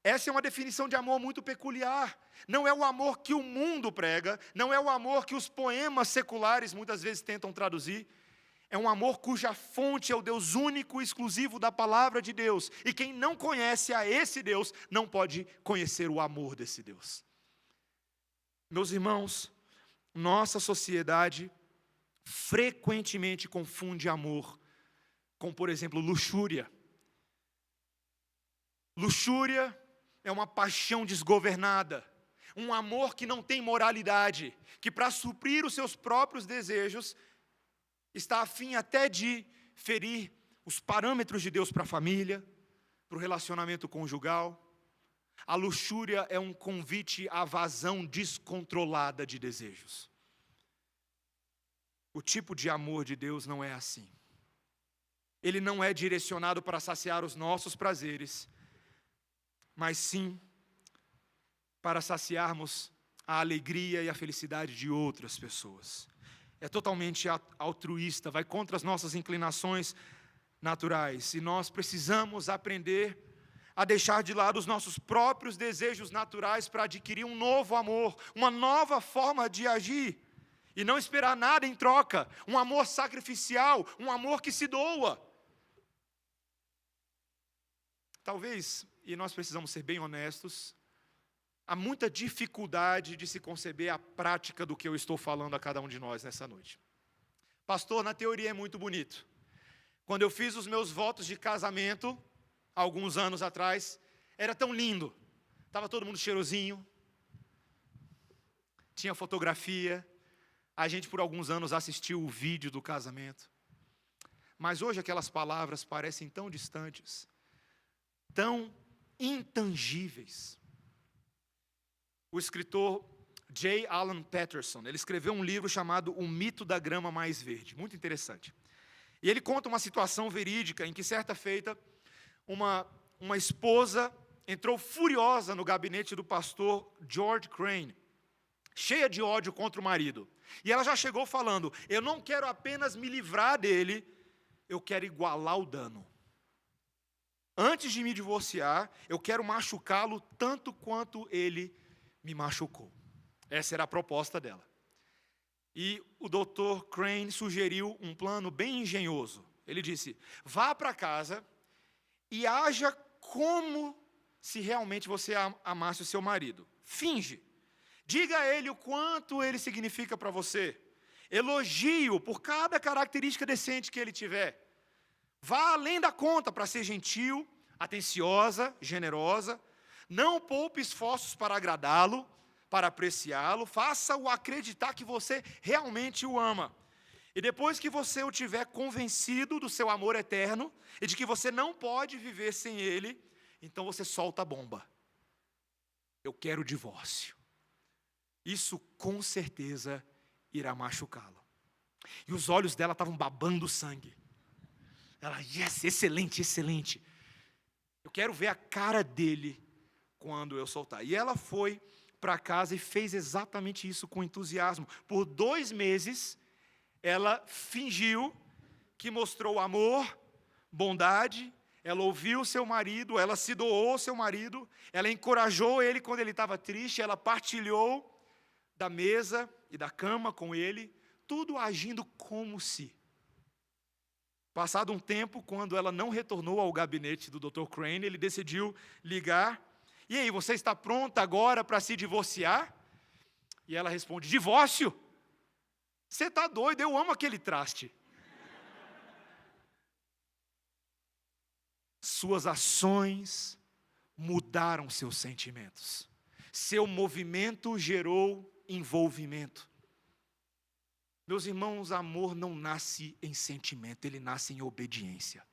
Essa é uma definição de amor muito peculiar. Não é o amor que o mundo prega, não é o amor que os poemas seculares muitas vezes tentam traduzir. É um amor cuja fonte é o Deus único e exclusivo da palavra de Deus. E quem não conhece a esse Deus, não pode conhecer o amor desse Deus. Meus irmãos, nossa sociedade frequentemente confunde amor com, por exemplo, luxúria. Luxúria é uma paixão desgovernada, um amor que não tem moralidade, que para suprir os seus próprios desejos, está a fim até de ferir os parâmetros de Deus para a família, para o relacionamento conjugal. A luxúria é um convite à vazão descontrolada de desejos. O tipo de amor de Deus não é assim. Ele não é direcionado para saciar os nossos prazeres, mas sim para saciarmos a alegria e a felicidade de outras pessoas. É totalmente altruísta, vai contra as nossas inclinações naturais. E nós precisamos aprender a deixar de lado os nossos próprios desejos naturais para adquirir um novo amor, uma nova forma de agir. E não esperar nada em troca, um amor sacrificial, um amor que se doa. talvez, e nós precisamos ser bem honestos, há muita dificuldade de se conceber a prática do que eu estou falando a cada um de nós nessa noite. Pastor, na teoria é muito bonito. Quando eu fiz os meus votos de casamento, alguns anos atrás, era tão lindo. Estava todo mundo cheirosinho, tinha fotografia, a gente por alguns anos assistiu o vídeo do casamento. Mas hoje aquelas palavras parecem tão distantes, tão intangíveis. O escritor J. Alan Patterson, ele escreveu um livro chamado O Mito da Grama Mais Verde, muito interessante. E ele conta uma situação verídica em que, certa feita, uma esposa entrou furiosa no gabinete do pastor George Crane, cheia de ódio contra o marido. E ela já chegou falando: eu não quero apenas me livrar dele, eu quero igualar o dano. Antes de me divorciar, eu quero machucá-lo tanto quanto ele me machucou. Essa era a proposta dela. E o Dr. Crane sugeriu um plano bem engenhoso. Ele disse: vá para casa e haja como se realmente você amasse o seu marido. Finge. Diga a ele o quanto ele significa para você. Elogie-o por cada característica decente que ele tiver. Vá além da conta para ser gentil, atenciosa, generosa. Não poupe esforços para agradá-lo, para apreciá-lo. Faça-o acreditar que você realmente o ama. E depois que você o tiver convencido do seu amor eterno e de que você não pode viver sem ele, então você solta a bomba. Eu quero o divórcio. Isso com certeza irá machucá-lo. E os olhos dela estavam babando sangue. Ela, yes, excelente, excelente. Eu quero ver a cara dele quando eu soltar. E ela foi para casa e fez exatamente isso com entusiasmo. Por 2 meses, ela fingiu que mostrou amor, bondade. Ela ouviu seu marido, ela se doou ao seu marido. Ela encorajou ele quando ele estava triste. Ela partilhou da mesa e da cama com ele. Tudo agindo como se. Passado um tempo, quando ela não retornou ao gabinete do Dr. Crane, ele decidiu ligar. E aí, você está pronta agora para se divorciar? E ela responde: divórcio? Você está doido, eu amo aquele traste. Suas ações mudaram seus sentimentos. Seu movimento gerou envolvimento. Meus irmãos, amor não nasce em sentimento, ele nasce em obediência.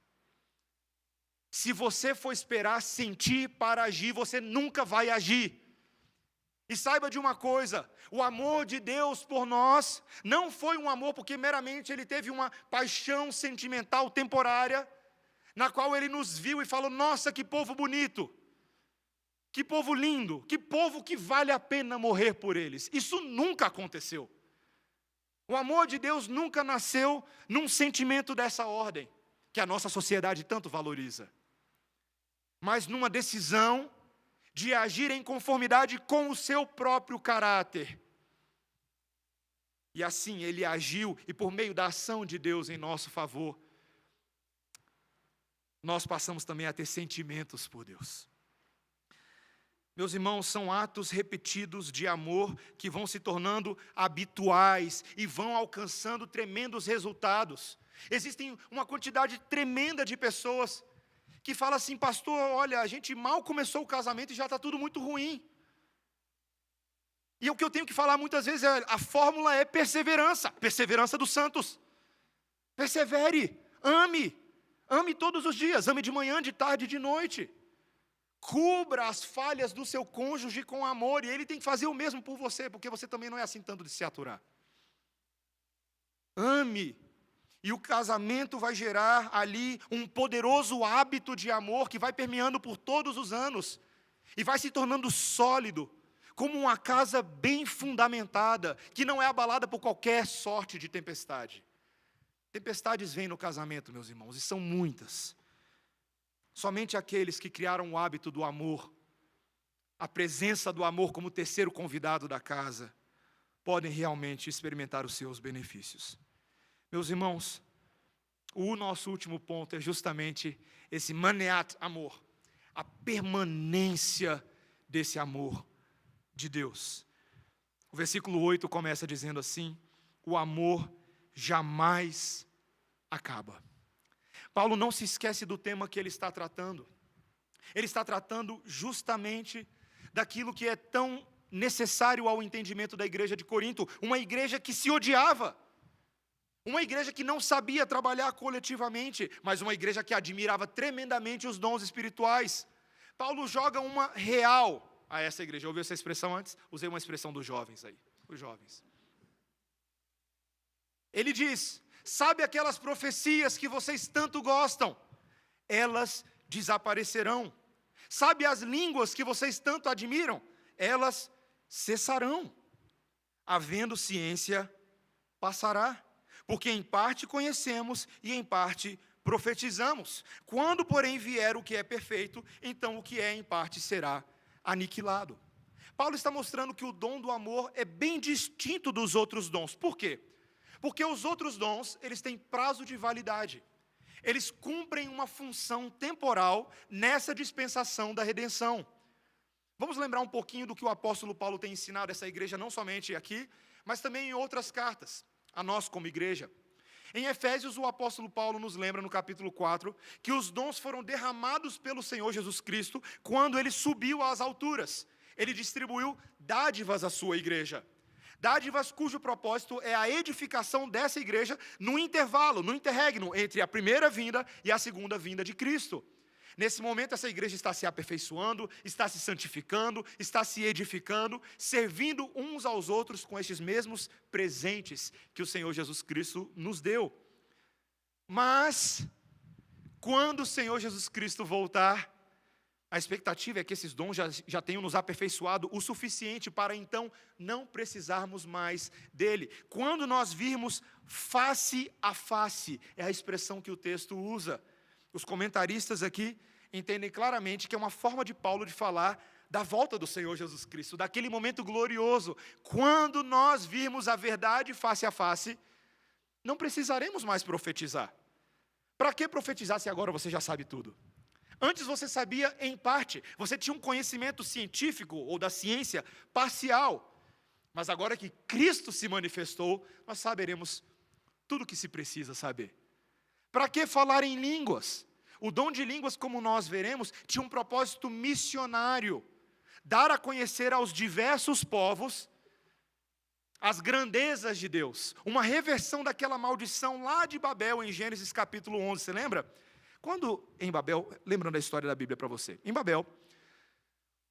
Se você for esperar sentir para agir, você nunca vai agir. E saiba de uma coisa: o amor de Deus por nós não foi um amor porque meramente Ele teve uma paixão sentimental temporária, na qual Ele nos viu e falou: nossa, que povo bonito, que povo lindo, que povo que vale a pena morrer por eles. Isso nunca aconteceu. O amor de Deus nunca nasceu num sentimento dessa ordem, que a nossa sociedade tanto valoriza, mas numa decisão de agir em conformidade com o seu próprio caráter. E assim ele agiu, e por meio da ação de Deus em nosso favor, nós passamos também a ter sentimentos por Deus. Meus irmãos, são atos repetidos de amor que vão se tornando habituais e vão alcançando tremendos resultados. Existem uma quantidade tremenda de pessoas que falam assim: pastor, olha, a gente mal começou o casamento e já está tudo muito ruim. E o que eu tenho que falar muitas vezes é: a fórmula é perseverança, perseverança dos santos. Persevere, ame todos os dias, ame de manhã, de tarde e de noite. Cubra as falhas do seu cônjuge com amor, e ele tem que fazer o mesmo por você, porque você também não é assim tanto de se aturar. Ame, e o casamento vai gerar ali um poderoso hábito de amor que vai permeando por todos os anos, e vai se tornando sólido, como uma casa bem fundamentada, que não é abalada por qualquer sorte de tempestade. Tempestades vêm no casamento, meus irmãos, e são muitas. Somente aqueles que criaram o hábito do amor, a presença do amor como terceiro convidado da casa, podem realmente experimentar os seus benefícios. Meus irmãos, o nosso último ponto é justamente esse maneat amor. a permanência desse amor de Deus. O versículo 8 começa dizendo assim: o amor jamais acaba. Paulo não se esquece do tema que ele está tratando. Ele está tratando justamente daquilo que é tão necessário ao entendimento da igreja de Corinto, uma igreja que se odiava, uma igreja que não sabia trabalhar coletivamente, mas uma igreja que admirava tremendamente os dons espirituais. Paulo joga uma real a essa igreja. Já ouviu essa expressão antes? Usei uma expressão dos jovens aí, os jovens. Ele diz: sabe aquelas profecias que vocês tanto gostam? Elas desaparecerão. Sabe as línguas que vocês tanto admiram? Elas cessarão. Havendo ciência, passará. Porque em parte conhecemos e em parte profetizamos. Quando, porém, vier o que é perfeito, então o que é em parte será aniquilado. Paulo está mostrando que o dom do amor é bem distinto dos outros dons. Por quê? Porque os outros dons, eles têm prazo de validade. Eles cumprem uma função temporal nessa dispensação da redenção. Vamos lembrar um pouquinho do que o apóstolo Paulo tem ensinado a essa igreja, não somente aqui, mas também em outras cartas, a nós como igreja. Em Efésios, o apóstolo Paulo nos lembra no capítulo 4, que os dons foram derramados pelo Senhor Jesus Cristo quando ele subiu às alturas. Ele distribuiu dádivas à sua igreja. Dádivas cujo propósito é a edificação dessa igreja no intervalo, no interregno entre a primeira vinda e a segunda vinda de Cristo. Nesse momento, essa igreja está se aperfeiçoando, está se santificando, está se edificando, servindo uns aos outros com estes mesmos presentes que o Senhor Jesus Cristo nos deu. Mas, quando o Senhor Jesus Cristo voltar, a expectativa é que esses dons já tenham nos aperfeiçoado o suficiente para então não precisarmos mais dele. Quando nós virmos face a face, é a expressão que o texto usa. Os comentaristas aqui entendem claramente que é uma forma de Paulo de falar da volta do Senhor Jesus Cristo, daquele momento glorioso. Quando nós virmos a verdade face a face, não precisaremos mais profetizar. Para que profetizar se agora você já sabe tudo? Antes você sabia em parte, você tinha um conhecimento científico ou da ciência parcial. Mas agora que Cristo se manifestou, nós saberemos tudo o que se precisa saber. Para que falar em línguas? O dom de línguas, como nós veremos, tinha um propósito missionário. Dar a conhecer aos diversos povos as grandezas de Deus. Uma reversão daquela maldição lá de Babel, em Gênesis capítulo 11, você lembra? Quando em Babel, lembrando a história da Bíblia para você, em Babel,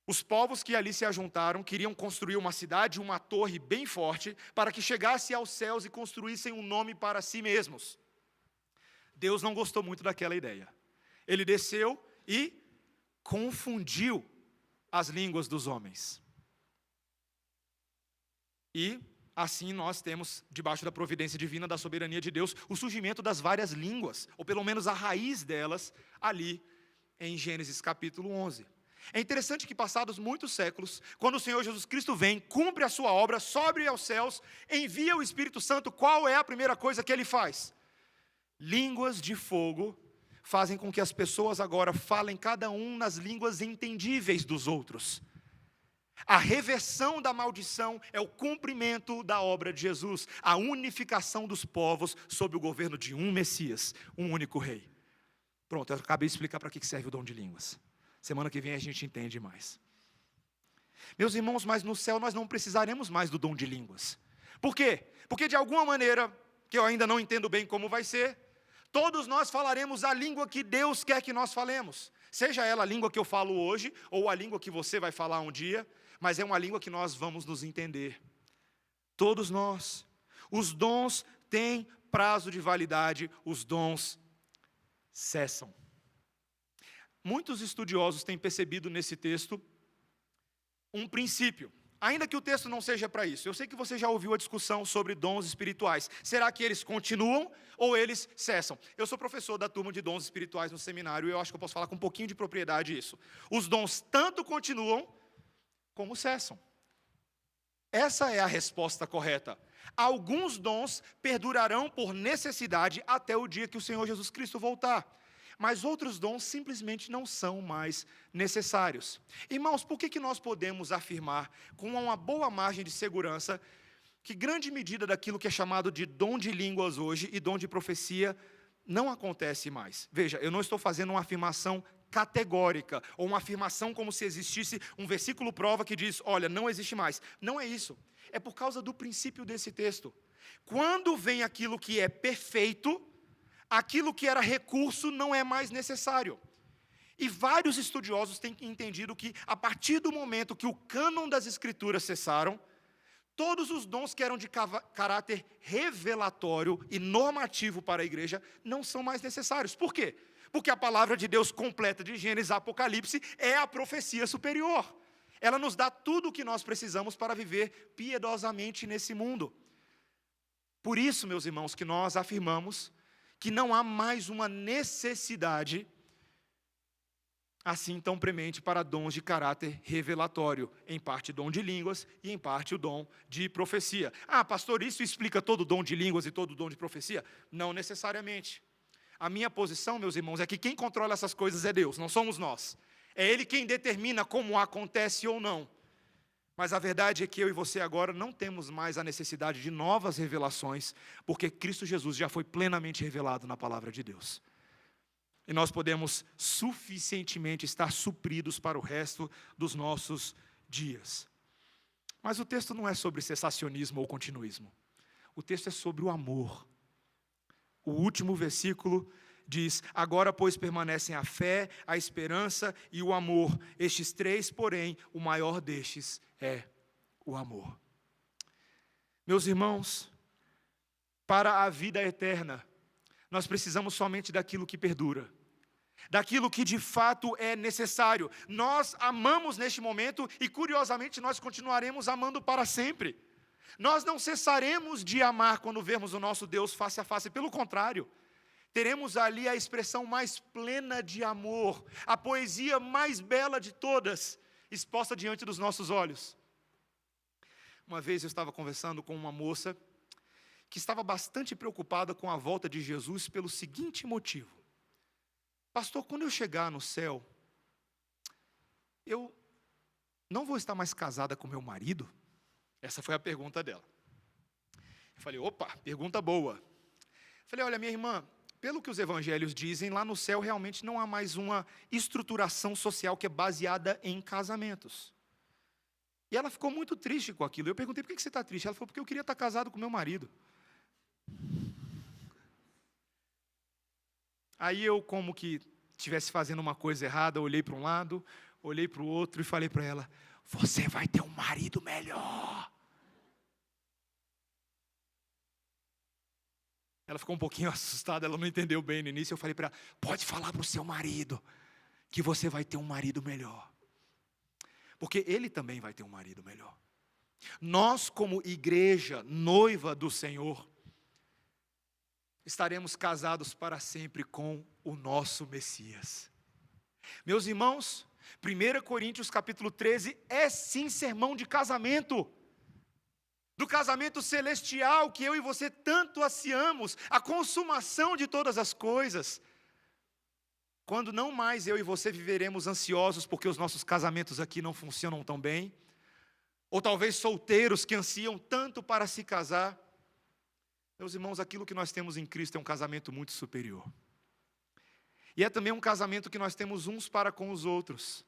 os povos que ali se ajuntaram queriam construir uma cidade, uma torre bem forte, para que chegasse aos céus e construíssem um nome para si mesmos. Deus não gostou muito daquela ideia. Ele desceu e confundiu as línguas dos homens. E assim nós temos, debaixo da providência divina, da soberania de Deus, o surgimento das várias línguas, ou pelo menos a raiz delas, ali em Gênesis capítulo 11. É interessante que passados muitos séculos, quando o Senhor Jesus Cristo vem, cumpre a sua obra, sobe aos céus, envia o Espírito Santo, qual é a primeira coisa que ele faz? Línguas de fogo fazem com que as pessoas agora falem cada um nas línguas entendíveis dos outros. A reversão da maldição é o cumprimento da obra de Jesus, a unificação dos povos sob o governo de um Messias, um único rei. Pronto, eu acabei de explicar para que serve o dom de línguas. Semana que vem a gente entende mais. Meus irmãos, mas no céu nós não precisaremos mais do dom de línguas. Por quê? Porque de alguma maneira, que eu ainda não entendo bem como vai ser, todos nós falaremos a língua que Deus quer que nós falemos. Seja ela a língua que eu falo hoje, ou a língua que você vai falar um dia, mas é uma língua que nós vamos nos entender. Todos nós. Os dons têm prazo de validade, os dons cessam. Muitos estudiosos têm percebido nesse texto um princípio. Ainda que o texto não seja para isso. Eu sei que você já ouviu a discussão sobre dons espirituais. Será que eles continuam ou eles cessam? Eu sou professor da turma de dons espirituais no seminário e eu acho que eu posso falar com um pouquinho de propriedade isso. Os dons tanto continuam como cessam. Essa é a resposta correta. Alguns dons perdurarão por necessidade até o dia que o Senhor Jesus Cristo voltar. mas outros dons simplesmente não são mais necessários. Irmãos, por que nós podemos afirmar com uma boa margem de segurança que grande medida daquilo que é chamado de dom de línguas hoje e dom de profecia não acontece mais? Veja, eu não estou fazendo uma afirmação categórica, ou uma afirmação como se existisse um versículo prova que diz, olha, não existe mais. Não é isso. É por causa do princípio desse texto. Quando vem aquilo que é perfeito, aquilo que era recurso não é mais necessário. E vários estudiosos têm entendido que, a partir do momento que o cânon das Escrituras cessaram, todos os dons que eram de caráter revelatório e normativo para a igreja não são mais necessários. Por quê? Porque a palavra de Deus completa de Gênesis a Apocalipse é a profecia superior. Ela nos dá tudo o que nós precisamos para viver piedosamente nesse mundo. Por isso, meus irmãos, que nós afirmamos que não há mais uma necessidade assim tão premente para dons de caráter revelatório, em parte dom de línguas e em parte o dom de profecia. Ah, pastor, isso explica todo o dom de línguas e todo o dom de profecia? Não necessariamente. A minha posição, meus irmãos, é que quem controla essas coisas é Deus, não somos nós. É Ele quem determina como acontece ou não. Mas a verdade é que eu e você agora não temos mais a necessidade de novas revelações, porque Cristo Jesus já foi plenamente revelado na palavra de Deus. E nós podemos suficientemente estar supridos para o resto dos nossos dias. Mas o texto não é sobre cessacionismo ou continuismo. O texto é sobre o amor. O último versículo diz, agora, pois, permanecem a fé, a esperança e o amor. Estes três, porém, o maior destes é o amor. Meus irmãos, para a vida eterna, nós precisamos somente daquilo que perdura, daquilo que de fato é necessário. Nós amamos neste momento e, curiosamente, nós continuaremos amando para sempre. Nós não cessaremos de amar quando vermos o nosso Deus face a face, pelo contrário, teremos ali a expressão mais plena de amor, a poesia mais bela de todas, exposta diante dos nossos olhos. Uma vez eu estava conversando com uma moça que estava bastante preocupada com a volta de Jesus pelo seguinte motivo: pastor, quando eu chegar no céu, eu não vou estar mais casada com meu marido? Essa foi a pergunta dela. Eu falei, opa, pergunta boa. Eu falei, olha, minha irmã, pelo que os evangelhos dizem, lá no céu realmente não há mais uma estruturação social que é baseada em casamentos. E ela ficou muito triste com aquilo. Eu perguntei, por que você está triste? Ela falou, porque eu queria estar casado com meu marido. Aí eu, como que estivesse fazendo uma coisa errada, olhei para um lado, olhei para o outro e falei para ela, você vai ter um marido melhor. Ela ficou um pouquinho assustada, ela não entendeu bem no início. Eu falei para ela, pode falar para o seu marido que você vai ter um marido melhor. Porque ele também vai ter um marido melhor. Nós, como igreja, noiva do Senhor, estaremos casados para sempre com o nosso Messias. Meus irmãos, 1 Coríntios capítulo 13 é sim sermão de casamento. Do casamento celestial que eu e você tanto ansiamos, a consumação de todas as coisas. Quando não mais eu e você viveremos ansiosos porque os nossos casamentos aqui não funcionam tão bem, ou talvez solteiros que ansiam tanto para se casar. Meus irmãos, aquilo que nós temos em Cristo é um casamento muito superior. E é também um casamento que nós temos uns para com os outros.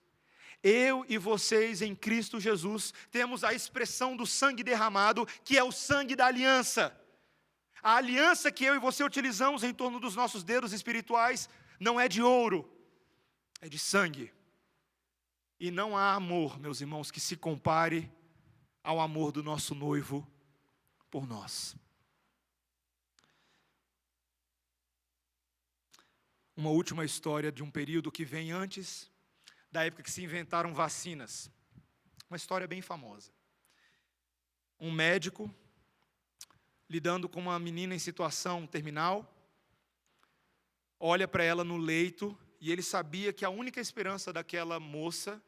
Eu e vocês em Cristo Jesus temos a expressão do sangue derramado, que é o sangue da aliança. A aliança que eu e você utilizamos em torno dos nossos dedos espirituais não é de ouro, é de sangue. E não há amor, meus irmãos, que se compare ao amor do nosso noivo por nós. Uma última história de um período que vem antes da época que se inventaram vacinas. Uma história bem famosa. Um médico lidando com uma menina em situação terminal, olha para ela no leito e ele sabia que a única esperança daquela moça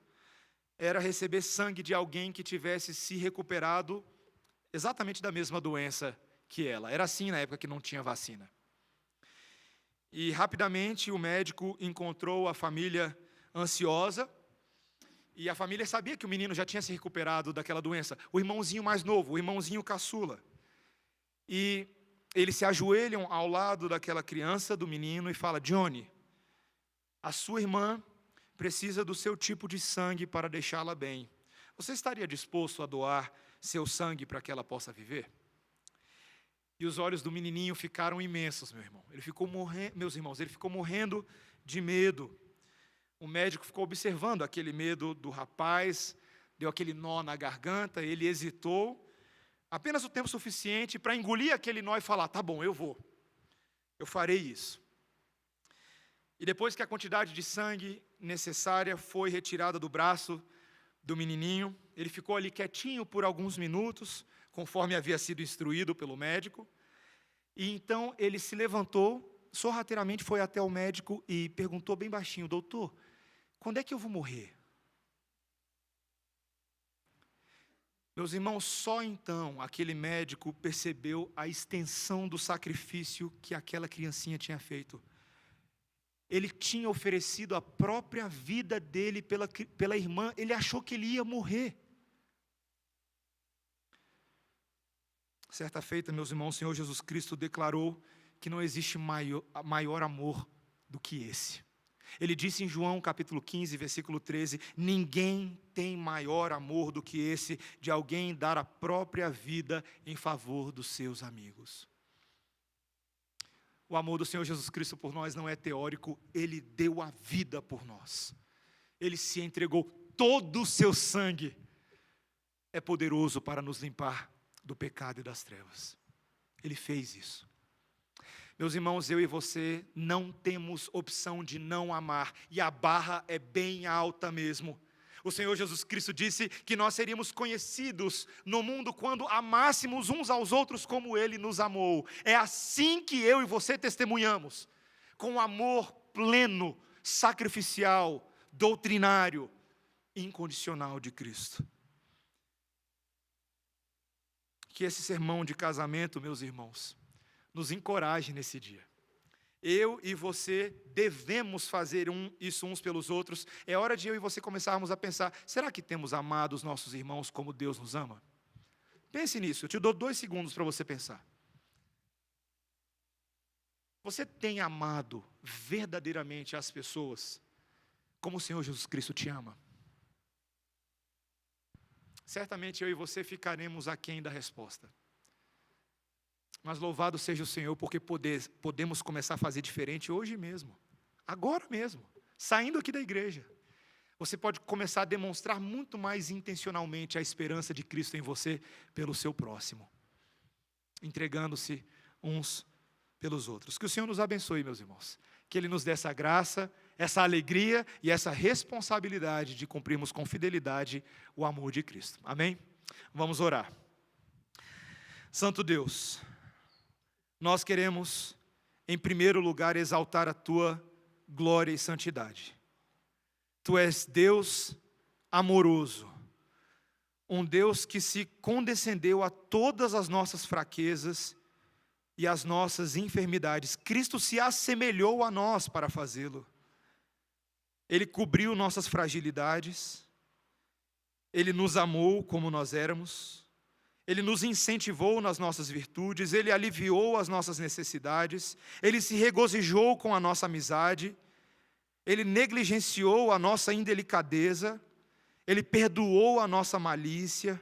era receber sangue de alguém que tivesse se recuperado exatamente da mesma doença que ela. Era assim na época que não tinha vacina. E rapidamente o médico encontrou a família ansiosa, e a família sabia que o menino já tinha se recuperado daquela doença. O irmãozinho mais novo, o irmãozinho caçula. E eles se ajoelham ao lado daquela criança, do menino, e fala: Johnny, a sua irmã precisa do seu tipo de sangue para deixá-la bem. Você estaria disposto a doar seu sangue para que ela possa viver? E os olhos do menininho ficaram imensos, meu irmão. Meus irmãos, ele ficou morrendo de medo. O médico ficou observando aquele medo do rapaz, deu aquele nó na garganta, ele hesitou, apenas o tempo suficiente para engolir aquele nó e falar: tá bom, eu farei isso. E depois que a quantidade de sangue necessária foi retirada do braço do menininho, ele ficou ali quietinho por alguns minutos, conforme havia sido instruído pelo médico, e então ele se levantou, sorrateiramente foi até o médico e perguntou bem baixinho: doutor, quando é que eu vou morrer? Meus irmãos, só então aquele médico percebeu a extensão do sacrifício que aquela criancinha tinha feito. Ele tinha oferecido a própria vida dele pela irmã, ele achou que ele ia morrer. Certa feita, meus irmãos, o Senhor Jesus Cristo declarou que não existe maior amor do que esse. Ele disse em João capítulo 15, versículo 13, ninguém tem maior amor do que esse, de alguém dar a própria vida em favor dos seus amigos. O amor do Senhor Jesus Cristo por nós não é teórico, Ele deu a vida por nós. Ele se entregou, todo o seu sangue é poderoso para nos limpar do pecado e das trevas. Ele fez isso. Meus irmãos, eu e você não temos opção de não amar, e a barra é bem alta mesmo. O Senhor Jesus Cristo disse que nós seríamos conhecidos no mundo quando amássemos uns aos outros como Ele nos amou. É assim que eu e você testemunhamos, com amor pleno, sacrificial, doutrinário, incondicional de Cristo. Que esse sermão de casamento, meus irmãos, nos encoraje nesse dia. Eu e você devemos fazer isso uns pelos outros. É hora de eu e você começarmos a pensar: será que temos amado os nossos irmãos como Deus nos ama? Pense nisso, eu te dou 2 segundos para você pensar. Você tem amado verdadeiramente as pessoas como o Senhor Jesus Cristo te ama? Certamente eu e você ficaremos aquém da resposta. Mas louvado seja o Senhor, porque podemos começar a fazer diferente hoje mesmo, agora mesmo, saindo aqui da igreja. Você pode começar a demonstrar muito mais intencionalmente a esperança de Cristo em você pelo seu próximo, entregando-se uns pelos outros. Que o Senhor nos abençoe, meus irmãos, que Ele nos dê essa graça, essa alegria e essa responsabilidade de cumprirmos com fidelidade o amor de Cristo. Amém? Vamos orar. Santo Deus, nós queremos, em primeiro lugar, exaltar a Tua glória e santidade. Tu és Deus amoroso, um Deus que se condescendeu a todas as nossas fraquezas e as nossas enfermidades. Cristo se assemelhou a nós para fazê-lo. Ele cobriu nossas fragilidades, Ele nos amou como nós éramos, Ele nos incentivou nas nossas virtudes, Ele aliviou as nossas necessidades, Ele se regozijou com a nossa amizade, Ele negligenciou a nossa indelicadeza, Ele perdoou a nossa malícia,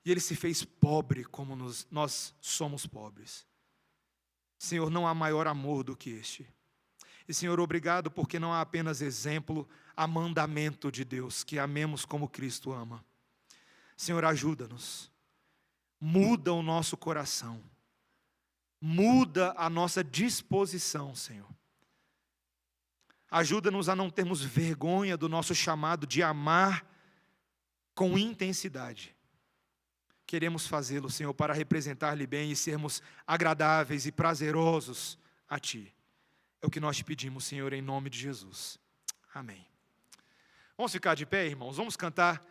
e Ele se fez pobre como nós somos pobres. Senhor, não há maior amor do que este. E Senhor, obrigado porque não há apenas exemplo, há mandamento de Deus, que amemos como Cristo ama. Senhor, ajuda-nos, muda o nosso coração, muda a nossa disposição, Senhor. Ajuda-nos a não termos vergonha do nosso chamado de amar com intensidade. Queremos fazê-lo, Senhor, para representar-lhe bem e sermos agradáveis e prazerosos a Ti. É o que nós te pedimos, Senhor, em nome de Jesus. Amém. Vamos ficar de pé, irmãos? Vamos cantar